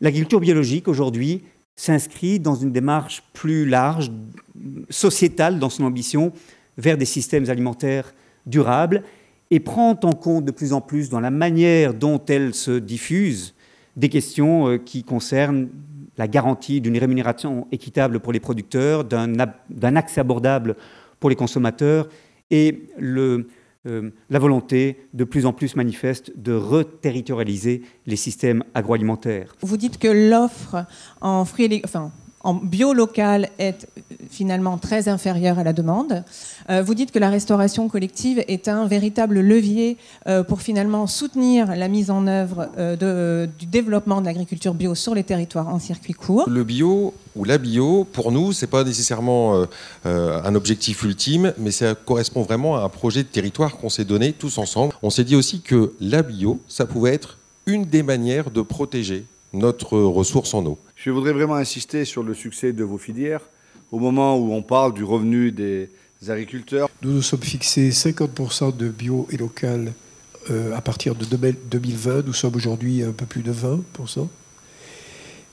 L'agriculture biologique, aujourd'hui, s'inscrit dans une démarche plus large, sociétale dans son ambition, vers des systèmes alimentaires durables et prend en compte de plus en plus dans la manière dont elle se diffuse des questions qui concernent la garantie d'une rémunération équitable pour les producteurs, d'un accès abordable pour les consommateurs et la volonté de plus en plus manifeste de reterritorialiser les systèmes agroalimentaires. Vous dites que l'offre en en bio local est finalement très inférieure à la demande. Vous dites que la restauration collective est un véritable levier pour finalement soutenir la mise en œuvre du développement de l'agriculture bio sur les territoires en circuit court. Le bio ou la bio, pour nous, ce n'est pas nécessairement un objectif ultime, mais ça correspond vraiment à un projet de territoire qu'on s'est donné tous ensemble. On s'est dit aussi que la bio, ça pouvait être une des manières de protéger notre ressource en eau. Je voudrais vraiment insister sur le succès de vos filières. Au moment où on parle du revenu des agriculteurs. Nous nous sommes fixés 50% de bio et local à partir de 2020. Nous sommes aujourd'hui un peu plus de 20%.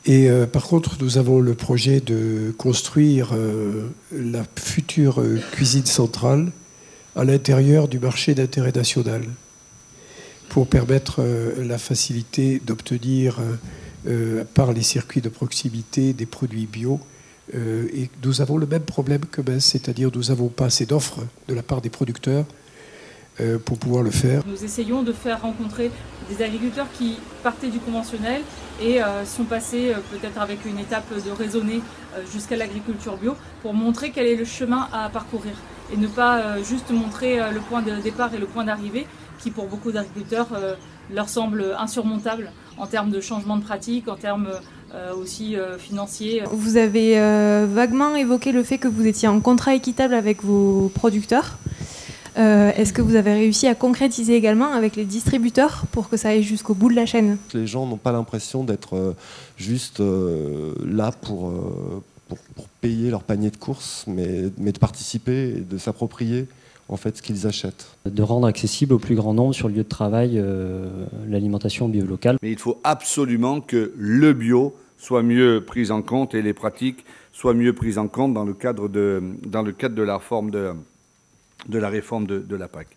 Et par contre, nous avons le projet de construire la future cuisine centrale à l'intérieur du marché d'intérêt national pour permettre la facilité d'obtenir par les circuits de proximité des produits bio. Et nous avons le même problème que Metz, c'est-à-dire nous n'avons pas assez d'offres de la part des producteurs pour pouvoir le faire. Nous essayons de faire rencontrer des agriculteurs qui partaient du conventionnel et sont passés peut-être avec une étape de raisonner jusqu'à l'agriculture bio pour montrer quel est le chemin à parcourir et ne pas juste montrer le point de départ et le point d'arrivée qui pour beaucoup d'agriculteurs leur semble insurmontable en termes de changement de pratique, en termes aussi financiers. Vous avez vaguement évoqué le fait que vous étiez en contrat équitable avec vos producteurs. Est-ce que vous avez réussi à concrétiser également avec les distributeurs pour que ça aille jusqu'au bout de la chaîne? Les gens n'ont pas l'impression d'être juste là pour payer leur panier de courses, mais de participer et de s'approprier en fait ce qu'ils achètent. De rendre accessible au plus grand nombre sur le lieu de travail l'alimentation bio locale. Mais il faut absolument que le bio soit mieux pris en compte et les pratiques soient mieux prises en compte dans le cadre de la réforme de la PAC.